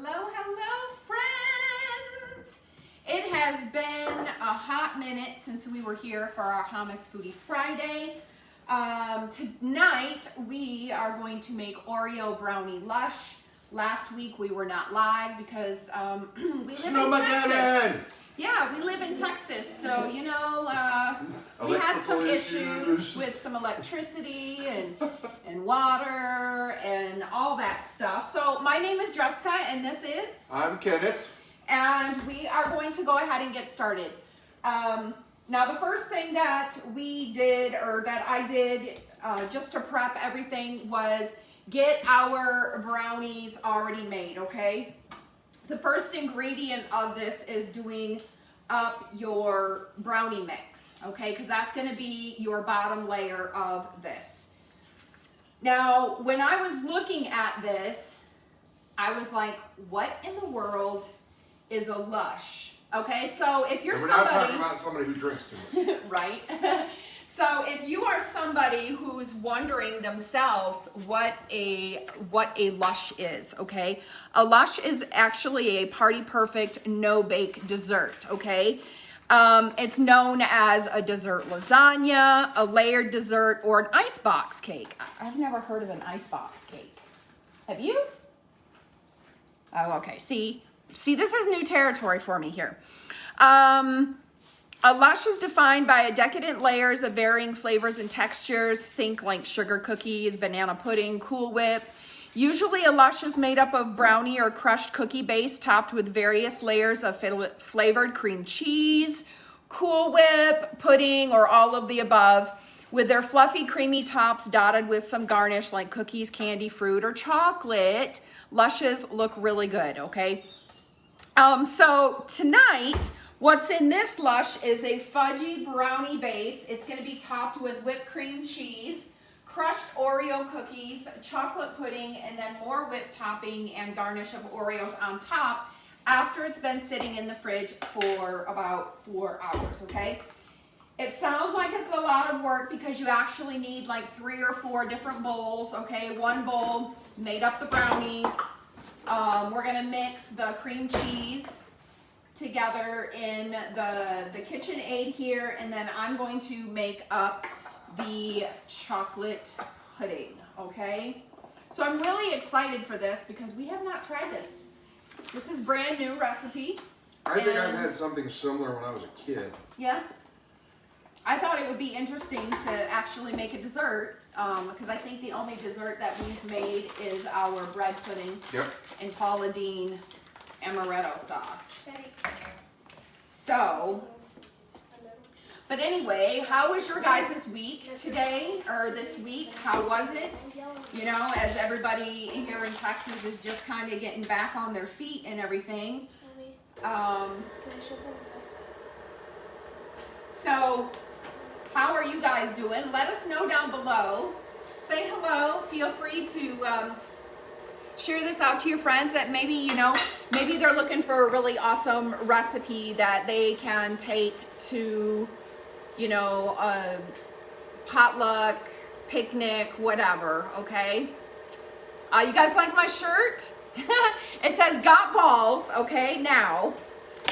Hello, hello, friends! It has been a hot minute since we were here for our Hummus Foodie Friday. Tonight, we are going to make Oreo Brownie Lush. Last week, we were not live because we live in Texas. Yeah, we live in Texas, so, you know, we had some issues with some electricity and water and all that stuff. So my name is Jessica, and this is... I'm Kenneth. And we are going to go ahead and get started. Now, the first thing that we did, or that I did just to prep everything, was get our brownies already made, okay? The first ingredient of this is doing up your brownie mix, okay? Because that's going to be your bottom layer of this. Now, when I was looking at this, I was like, what in the world is a lush? Okay, so if you're somebody... We're not talking about somebody who drinks too much. Right? So if you are somebody who's wondering themselves what a lush is, okay? A lush is actually a party perfect no-bake dessert, okay? It's known as a dessert lasagna, a layered dessert, or an icebox cake. I've never heard of an icebox cake. Have you? Oh, okay. See, this is new territory for me here. A lush is defined by a decadent layers of varying flavors and textures. Think like sugar cookies, banana pudding, Cool Whip. Usually a lush is made up of brownie or crushed cookie base topped with various layers of flavored cream cheese, Cool Whip, pudding, or all of the above, with their fluffy, creamy tops dotted with some garnish like cookies, candy, fruit, or chocolate. Lushes look really good, okay? So tonight, what's in this lush is a fudgy brownie base. It's going to be topped with whipped cream cheese, crushed Oreo cookies, chocolate pudding, and then more whipped topping and garnish of Oreos on top after it's been sitting in the fridge for about 4 hours, okay? It sounds like it's a lot of work because you actually need like 3 or 4 different bowls, okay? One bowl made up the brownies. We're going to mix the cream cheese together in the KitchenAid here, and then I'm going to make up the chocolate pudding, okay? So I'm really excited for this because we have not tried this. This is brand new recipe. I think I've had something similar when I was a kid. Yeah? I thought it would be interesting to actually make a dessert because I think the only dessert that we've made is our bread pudding and Paula Deen amaretto sauce. So, but anyway, how was your guys' week today, or this week? How was it? You know, as everybody here in Texas is just kind of getting back on their feet and everything. So, how are you guys doing? Let us know down below. Say hello. Feel free to share this out to your friends that maybe, you know, maybe they're looking for a really awesome recipe that they can take to, you know, a potluck, picnic, whatever, okay? You guys like my shirt? It says got balls, okay? Now,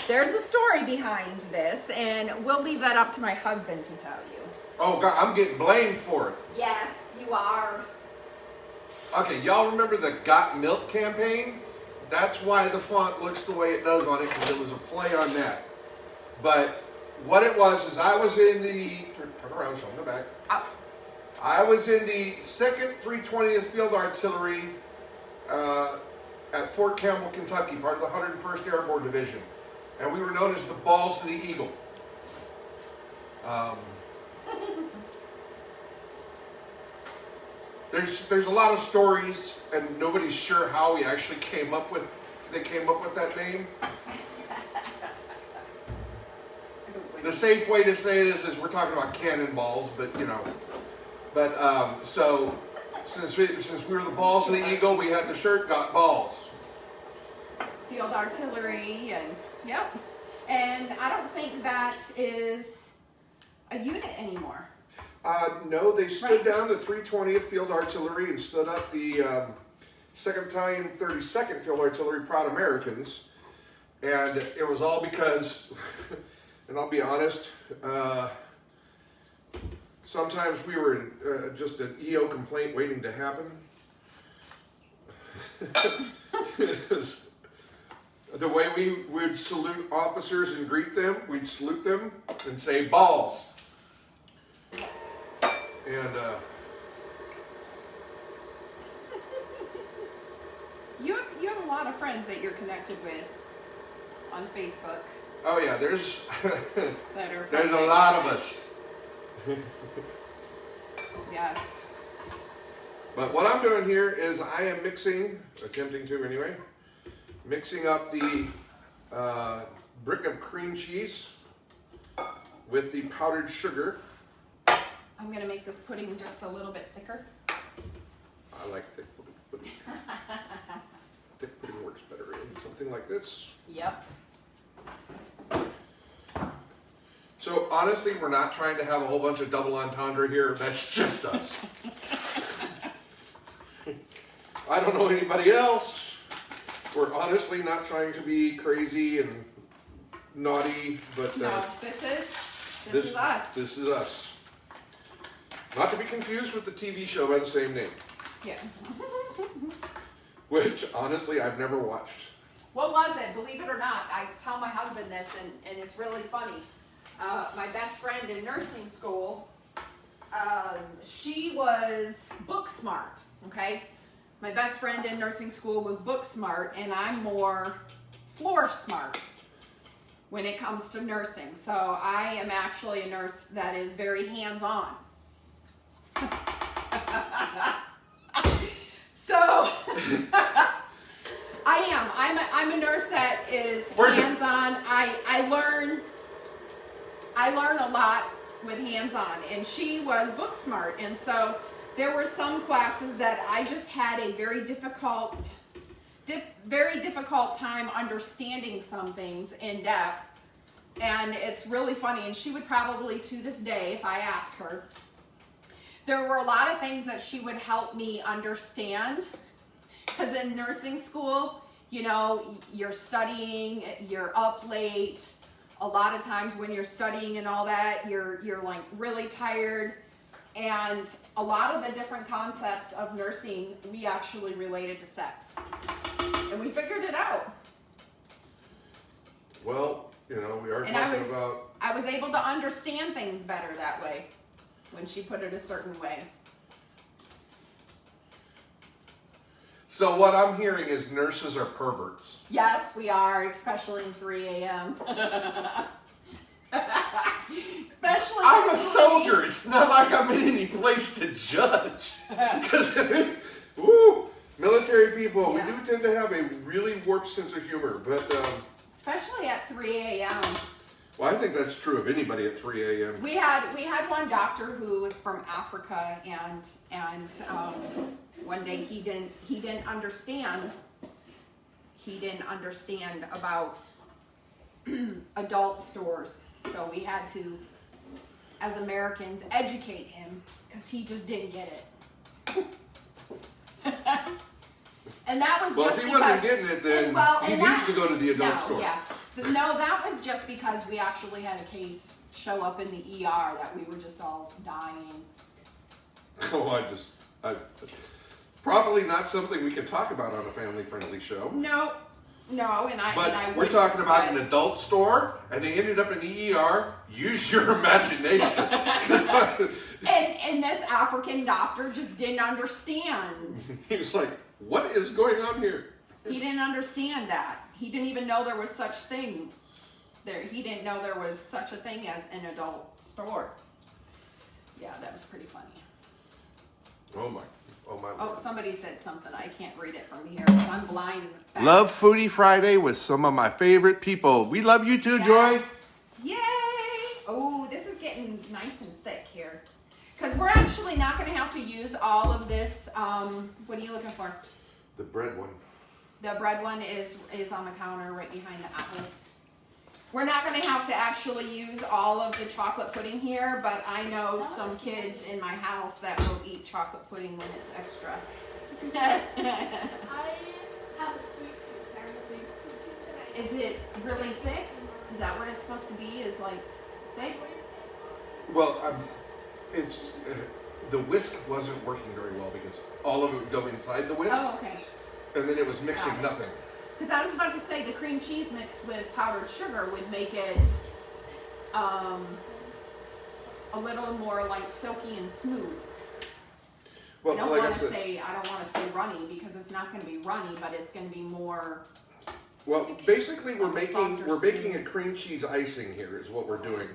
there's a story behind this, and we'll leave that up to my husband to tell you. Oh, God, I'm getting blamed for it. Yes, you are. Okay, y'all remember the Got Milk campaign? That's why the font looks the way it does on it, because it was a play on that. But what it was is I was in the... Turn around, show them the back. I was in the 2nd 320th Field Artillery at Fort Campbell, Kentucky, part of the 101st Airborne Division. And we were known as the Balls to the Eagle. There's a lot of stories, and nobody's sure how they came up with that name. The safe way to say it is we're talking about cannonballs, but you know. But so since we were the Balls of the Eagle, we had the shirt Got Balls. Field Artillery, and yep. And I don't think that is a unit anymore. No, they stood down the 320th Field Artillery and stood up the 2nd Battalion, 32nd Field Artillery Proud Americans. And it was all because, and I'll be honest, sometimes we were just an EO complaint waiting to happen. The way we would salute officers and greet them, we'd salute them and say balls. And you have a lot of friends that you're connected with on Facebook. oh yeah, there's That are there's a lot of us. Yes. But what I'm doing here is I am attempting to anyway, mixing up the brick of cream cheese with the powdered sugar. I'm gonna make this pudding just a little bit thicker. I like thick pudding. Thick pudding works better in something like this. Yep. So honestly, we're not trying to have a whole bunch of double entendre here. That's just us. I don't know anybody else. We're honestly not trying to be crazy and naughty, but No, this is us. This is us. Not to be confused with the TV show by the same name, Yeah. which honestly I've never watched. What was it? Believe it or not, I tell my husband this, and it's really funny. My best friend in nursing school, she was book smart, okay? My best friend in nursing school was book smart, and I'm more floor smart when it comes to nursing. So I am actually a nurse that is very hands-on. So I am. I'm a nurse that is hands-on. I learn a lot with hands-on, and she was book smart, and so there were some classes that I just had a very difficult time understanding some things in depth, and it's really funny. And she would probably, to this day, if I asked her, there were a lot of things that she would help me understand, because in nursing school, you know, you're studying, you're up late. A lot of times when you're studying and all that, you're like really tired. And a lot of the different concepts of nursing, we actually related to sex. And we figured it out. Well, you know, we are And talking about... I was able to understand things better that way, when she put it a certain way. So what I'm hearing is nurses are perverts. Yes, we are, especially in 3 a.m. Especially I'm a soldier. It's not like I'm in any place to judge. Because, military people, Yeah. we do tend to have a really warped sense of humor. But, especially at 3 a.m. well, I think that's true of anybody at 3 a.m. We had one doctor who was from Africa, and one day he didn't understand about adult stores, so we had to, as Americans, educate him, because he just didn't get it. And that was Well, just if he because, wasn't getting it, then he needs to go to the adult store. Yeah. No, that was just because we actually had a case show up in the ER that we were just all dying. Oh, probably not something we could talk about on a family-friendly show. No, and I. But and I we're talking about but- an adult store, and they ended up in the ER. Use your imagination. And this African doctor just didn't understand. He was like, "What is going on here?" He didn't understand that. He didn't even know there was such thing. He didn't know there was such a thing as an adult store. Yeah, that was pretty funny. Oh my. Oh, somebody said something. I can't read it from here, 'cause I'm blind as a bat. Love Foodie Friday with some of my favorite people. We love you too, Joy. Yay! Oh, this is getting nice and thick here. Because we're actually not going to have to use all of this. What are you looking for? The bread one. The bread one is on the counter right behind the atlas. We're not going to have to actually use all of the chocolate pudding here, but I know some kids in my house that will eat chocolate pudding when it's extra. I have a sweet tooth. I have a big sweet tooth. And Is it really thick? Is that what it's supposed to be? Is like thick? Well, it's the whisk wasn't working very well because all of it would go inside the whisk, Oh, okay. and then it was mixing Got it. nothing. Because I was about to say the cream cheese mixed with powdered sugar would make it a little more like silky and smooth. Well, I don't like want I to said, say runny because it's not going to be runny, but it's going to be more. well, basically we're Like a making softer a smooth. cream cheese icing here is what we're doing,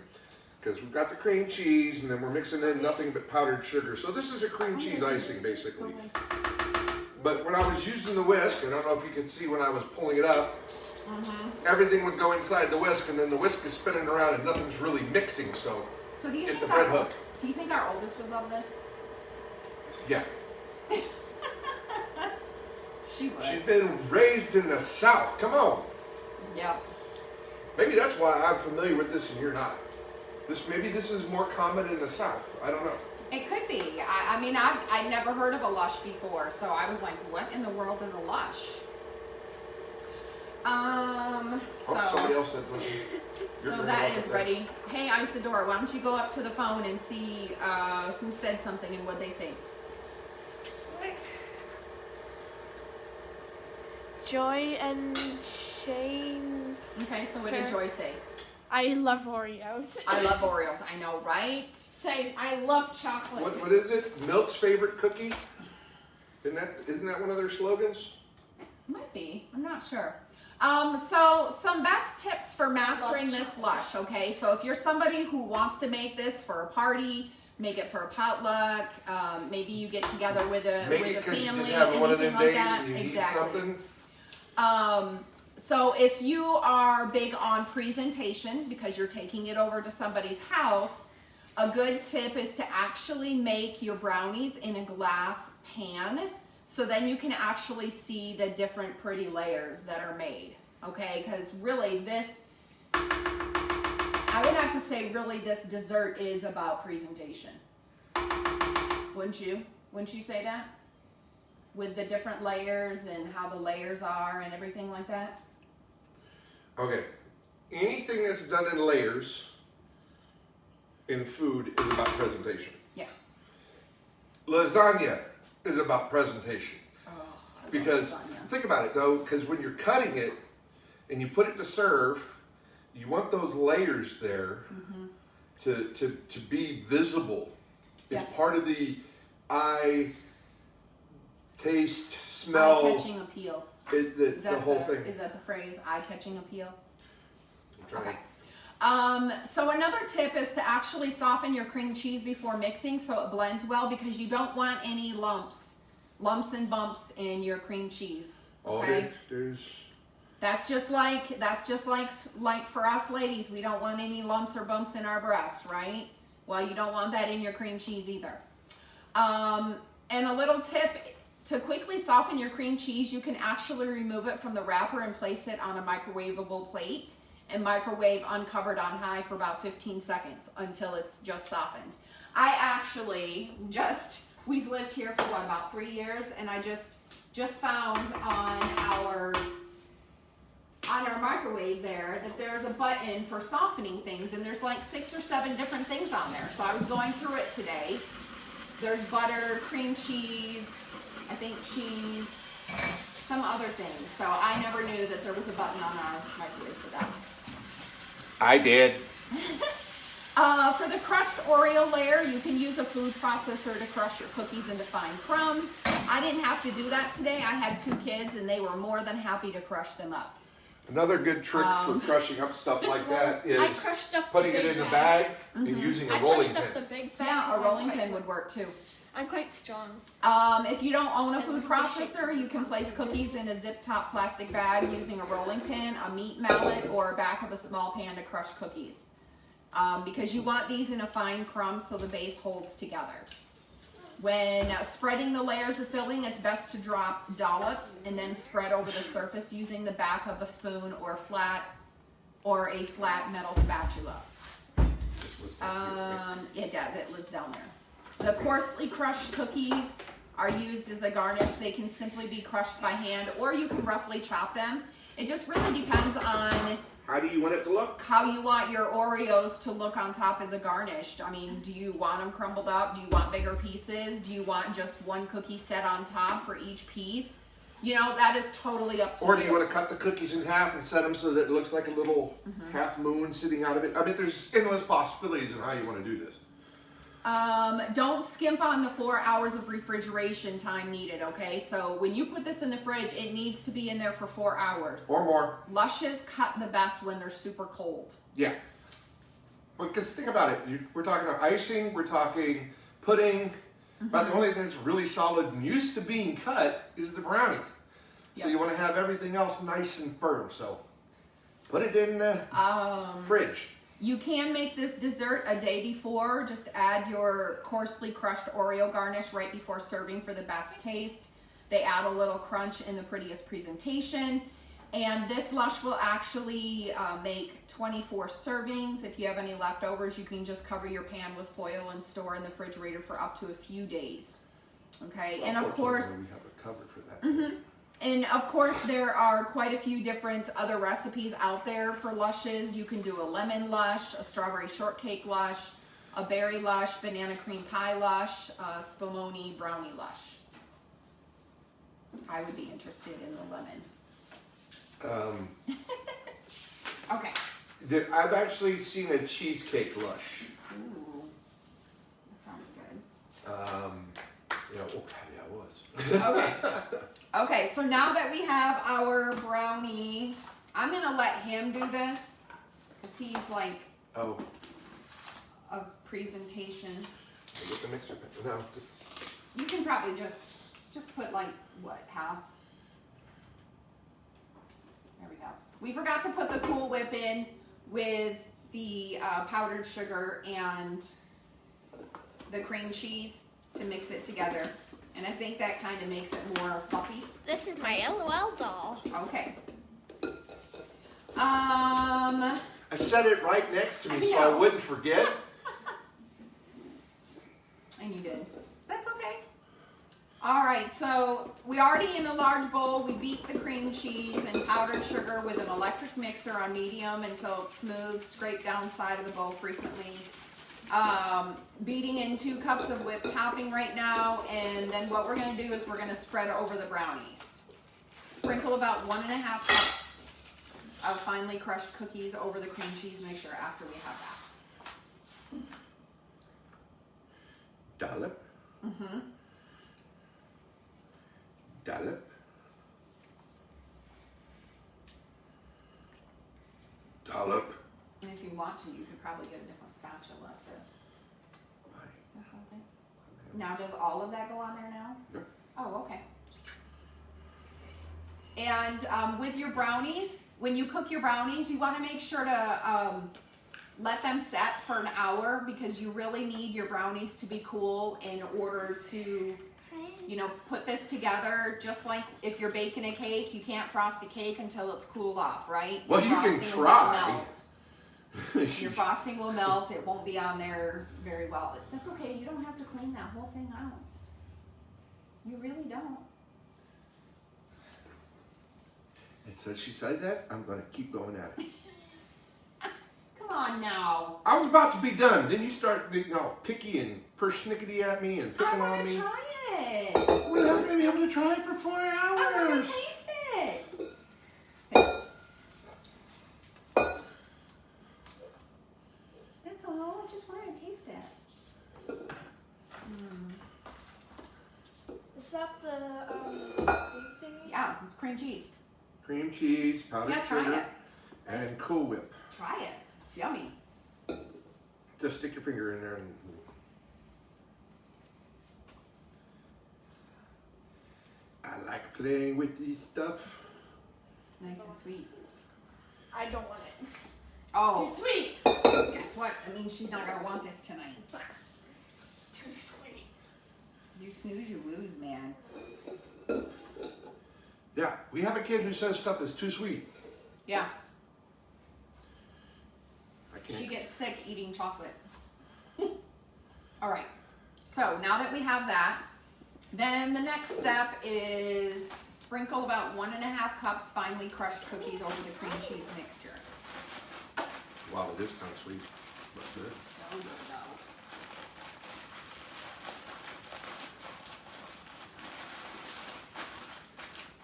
because we've got the cream cheese and then we're mixing in nothing but powdered sugar. So this is a cream cheese icing basically. But when I was using the whisk, I don't know if you could see when I was pulling it up, everything would go inside the whisk, and then the whisk is spinning around and nothing's really mixing. So So do you get think the bread hook. Do you think our oldest would love this? Yeah, She would. she's been raised in the South. Come on. Yep. Maybe that's why I'm familiar with this and you're not. Maybe this is more common in the South. I don't know. It could be. I mean, I've never heard of a Lush before, so I was like, what in the world is a Lush? Oh, somebody else said something. So You're that very is welcome. ready. Hey, Isadora, why don't you go up to the phone and see who said something and what they say? Joy and Shane. Okay, so what did Fair. Joy say? I love Oreos. I love Oreos. I know, right? Same. I love chocolate. What is it? Milk's favorite cookie? Isn't that one of their slogans? Might be. I'm not sure. So some best tips for mastering Love this chocolate. Lush, okay? So if you're somebody who wants to make this for a party, make it for a potluck, maybe you get together with a Make with it a because you family, just have one of them anything like days that. and you Exactly. need something. So if you are big on presentation because you're taking it over to somebody's house, a good tip is to actually make your brownies in a glass pan, so then you can actually see the different pretty layers that are made, okay? Because really this, I would have to say really this dessert is about presentation. Wouldn't you? Wouldn't you say that? With the different layers and how the layers are and everything like that? Okay. Anything that's done in layers in food is about presentation. Yeah. Lasagna is about presentation. Oh, I love Because lasagna. think about it though, because when you're cutting it and you put it to serve, you want those layers there to be visible. It's Yeah. part of the eye, taste, smell, Eye-catching appeal. Is the that whole thing. Is that the phrase, eye-catching appeal? I'm trying Okay. to- So another tip is to actually soften your cream cheese before mixing so it blends well, because you don't want any lumps and bumps in your cream cheese. Oh, Okay? there's That's just like for us ladies, we don't want any lumps or bumps in our breasts, right? Well, you don't want that in your cream cheese either. And a little tip, to quickly soften your cream cheese, you can actually remove it from the wrapper and place it on a microwavable plate and microwave uncovered on high for about 15 seconds until it's just softened. I actually we've lived here for what, about 3 years, and I just found on our microwave there that there's a button for softening things, and there's like 6 or 7 different things on there. So I was going through it today. There's butter, cream cheese, I think cheese, some other things. So I never knew that there was a button on our microwave for that. I did. For the crushed Oreo layer, you can use a food processor to crush your cookies into fine crumbs. I didn't have to do that today. I had 2 kids and they were more than happy to crush them up. Another good trick for crushing up stuff like that is I crushed up putting the it big in a bag and Mm-hmm. using a I rolling crushed up the pin. big bag. Yeah, a rolling pin would work too. I'm quite strong. If you don't own a food processor, you can place cookies in a zip-top plastic bag using a rolling pin, a meat mallet, or a back of a small pan to crush cookies. Because you want these in a fine crumb so the base holds together. When spreading the layers of filling, it's best to drop dollops and then spread over the surface using the back of a spoon or a flat metal spatula. It does, it lives down there. The coarsely crushed cookies are used as a garnish. They can simply be crushed by hand, or you can roughly chop them. It just really depends on How do you want it to look? how you want your Oreos to look on top as a garnish. I mean, do you want them crumbled up? Do you want bigger pieces? Do you want just one cookie set on top for each piece? You know, that is totally up to you. Or do you want to cut the cookies in half and set them so that it looks like a little half moon sitting out of it? I mean, there's endless possibilities in how you want to do this. Don't skimp on the 4 hours of refrigeration time needed, okay? So when you put this in the fridge, it needs to be in there for 4 hours. Or more. Lushes cut the best when they're super cold. Yeah. Because think about it. We're talking about icing, we're talking pudding. But the only thing that's really solid and used to being cut is the brownie. So Yep. you want to have everything else nice and firm. So put it in the fridge. You can make this dessert a day before. Just add your coarsely crushed Oreo garnish right before serving for the best taste. They add a little crunch in the prettiest presentation. And this Lush will actually make 24 servings. If you have any leftovers, you can just cover your pan with foil and store in the refrigerator for up to a few days. Okay, and of course, we have it covered for that. and of course, there are quite a few different other recipes out there for Lushes. You can do a lemon Lush, a strawberry shortcake Lush, a berry Lush, banana cream pie Lush, a spumoni brownie Lush. I would be interested in the lemon. Okay. I've actually seen a cheesecake Lush. Ooh, that sounds good. Yeah, okay, yeah, it was. Okay. Okay, so now that we have our brownie, I'm gonna let him do this because he's like Oh, a presentation. with the mixer. No, just. You can probably just put like what, half? There we go. We forgot to put the Cool Whip in with the powdered sugar and the cream cheese to mix it together. And I think that kind of makes it more fluffy. This is my LOL doll. Okay. I set it right next to me I so I know. wouldn't forget. And you did. That's okay. All right, so we already in a large bowl, we beat the cream cheese and powdered sugar with an electric mixer on medium until it's smooth. Scrape down side of the bowl frequently. Beating in 2 cups of whipped topping right now, and then what we're gonna do is we're gonna spread it over the brownies. Sprinkle about 1.5 cups of finely crushed cookies over the cream cheese mixer after we have that. Dollop. Dollop. Dollop. And if you want to, you could probably get a different spatula to hold it. Now, does all of that go on there now? Yep. Oh, okay. And with your brownies, when you cook your brownies, you want to make sure to let them set for an hour because you really need your brownies to be cool in order to, you know, put this together. Just like if you're baking a cake, you can't frost a cake until it's cooled off, right? Well, Your you can frosting is gonna try. melt. Your frosting will melt. It won't be on there very well. That's okay. You don't have to clean that whole thing out. You really don't. And so she said that, I'm going to keep going at it. Come on now. I was about to be done. Then you start being all picky and persnickety at me and I picking want on to me. try it. We're not going to be able to try it for 4 I want hours. to taste it. Thanks. That's all. I just wanted to taste it. Is that the cream thing? Yeah, it's cream cheese. Cream cheese, powdered Yeah, try sugar, it. and Cool Whip. Try it. It's yummy. Just stick your finger in there and. I like playing with these stuff. Nice and sweet. I don't want it. Oh, Too sweet. guess what? That means she's not going to want this tonight. Too sweet. You snooze, you lose, man. Yeah, we have a kid who says stuff is too sweet. Yeah, I she can't. gets sick eating chocolate. All right, so now that we have that, Then the next step is sprinkle about 1.5 cups finely crushed cookies over the cream cheese mixture. Wow, it is kind of sweet. That's good. So good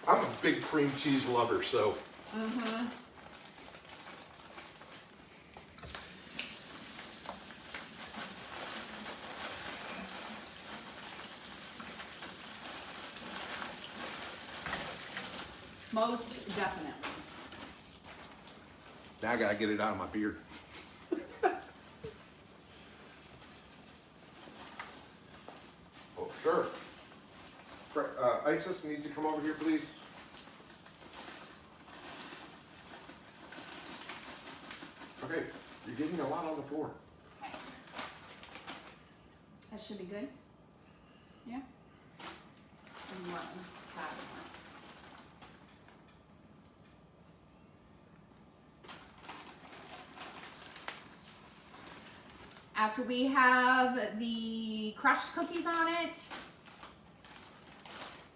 though. I'm a big cream cheese lover, so. Most definitely. Now I gotta get it out of my beard. Oh, sure. Isis, need you to come over here, please? Okay, you're getting a lot on the floor. Okay. That should be good. Yeah? And you want this tab more. After we have the crushed cookies on it,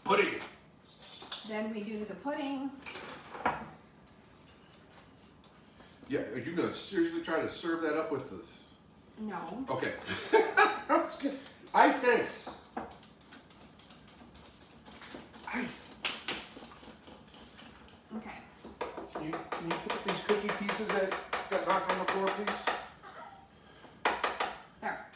Pudding. then we do the pudding. Yeah, are you gonna seriously try to serve that up with the? No. Okay. That's good. Isis. Ice. Okay. Can you pick up these cookie pieces that got knocked on the floor, please? There.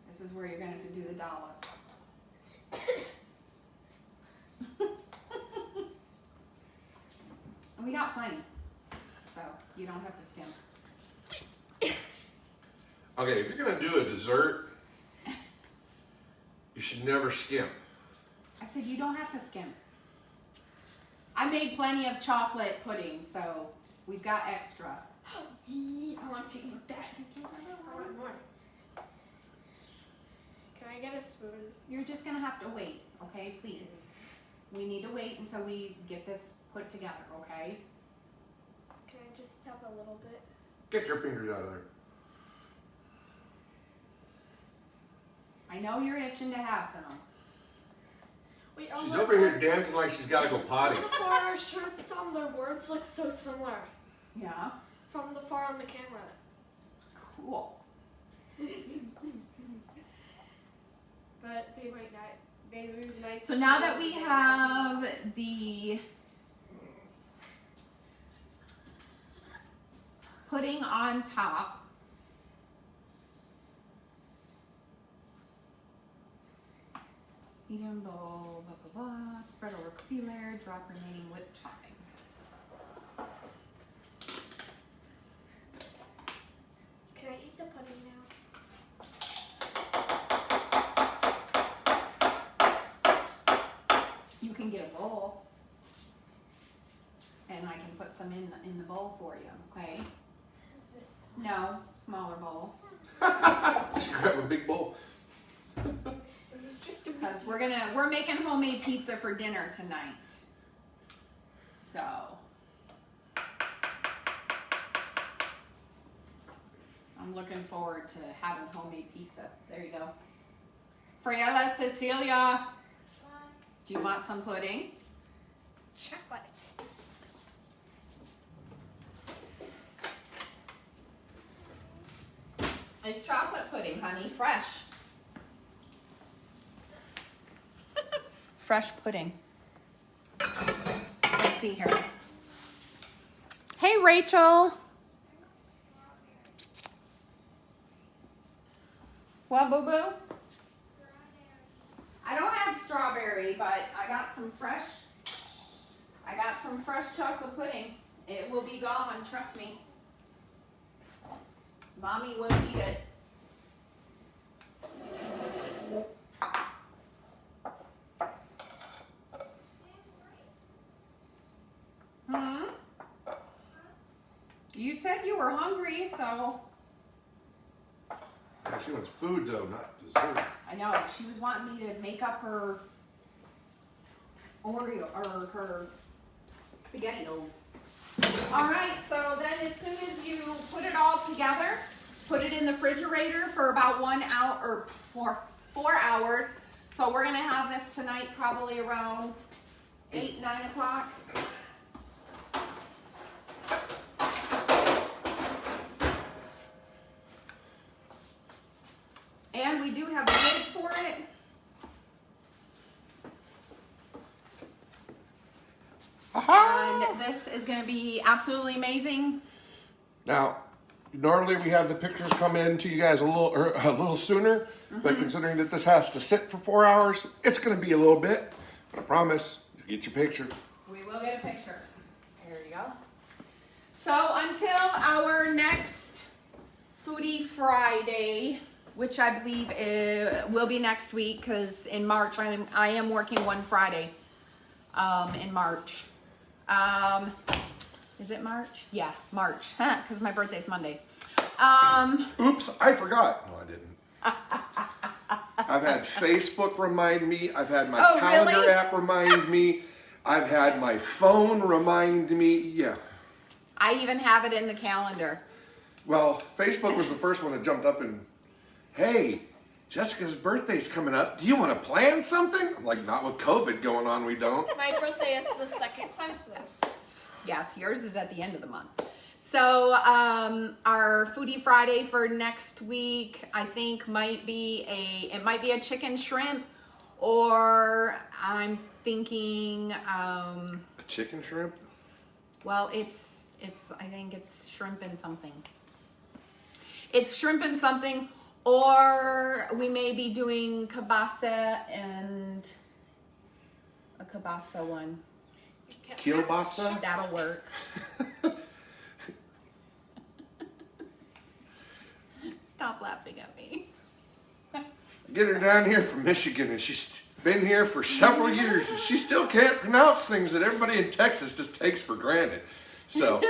This is where you're gonna have to do the dollop. And we got plenty, so you don't have to skim. Okay, if you're gonna do a dessert, you should never skim. I said you don't have to skim. I made plenty of chocolate pudding, so we've got extra. I want to eat that. I want more. Can I get a spoon? You're just gonna have to wait, okay, please. We need to wait until we get this put together, okay? Can I just have a little bit? Get your fingers out of there. I know you're itching to have some. Wait, She's over here dancing like she's gotta go potty. From the far, our shirts on their words look so similar. Yeah? From the far on the camera. Cool. But they might not. They might. So now that we have the pudding on top, medium bowl, blah, blah, blah, spread over cookie layer, drop remaining whipped topping. Can I eat the pudding now? You can get a bowl, and I can put some in the bowl for you, okay? This. No, smaller bowl. She grabbed a big bowl. Because we're making homemade pizza for dinner tonight. So. I'm looking forward to having homemade pizza. There you go. Friella, Cecilia, do you want some pudding? Chocolate. It's chocolate pudding, honey, fresh. Fresh pudding. Let's see here. Hey, Rachel. What, boo-boo? I don't have strawberry, but I got some fresh chocolate pudding. It will be gone, trust me. Mommy will eat it. You said you were hungry, so. Yeah, she wants food though, not dessert. I know, she was wanting me to make up her Oreo, or her SpaghettiOs. All right, so then as soon as you put it all together, put it in the refrigerator for about 1 hour or 4 hours. So we're gonna have this tonight probably around 8, 9 o'clock. And we do have a lid for it. And this is going to be absolutely amazing. Now, normally we have the pictures come in to you guys a little sooner, but considering that this has to sit for 4 hours, it's going to be a little bit. But I promise, you'll get your picture. We will get a picture. There you go. So until our next Foodie Friday, which I believe will be next week, because in March I am working one Friday in March. Is it March? Yeah, March, because my birthday's Monday. Oops, I forgot. No, I didn't. I've had Facebook remind me. I've had my calendar really? app remind me. I've had my phone remind me. Yeah. I even have it in the calendar. Well, Facebook was the first one that jumped up and, hey, Jessica's birthday's coming up. Do you want to plan something? I'm like, not with COVID going on, we don't. My birthday is the second closest. Yes, yours is at the end of the month. So our Foodie Friday for next week, I think might be a chicken shrimp, or I'm thinking A chicken shrimp? well, I think it's shrimp and something. It's shrimp and something, or we may be doing kielbasa and a kielbasa one. Kielbasa? That'll work. Stop laughing at me. Get her down here from Michigan, and she's been here for several years, and she still can't pronounce things that everybody in Texas just takes for granted. So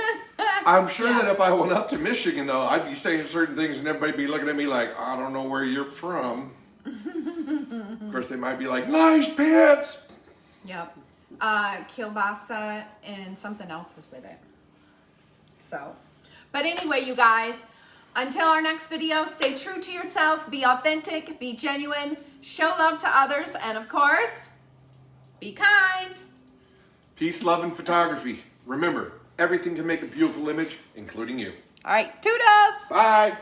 I'm sure that if I went up to Michigan, though, I'd be saying certain things, and everybody'd be looking at me like, I don't know where you're from. Of course, they might be like, nice pants. Yep. Kielbasa and something else is with it. So, but anyway, you guys, until our next video, stay true to yourself, be authentic, be genuine, show love to others, and of course, be kind. Peace, love, and photography. Remember, everything can make a beautiful image, including you. All right, toodles. Bye.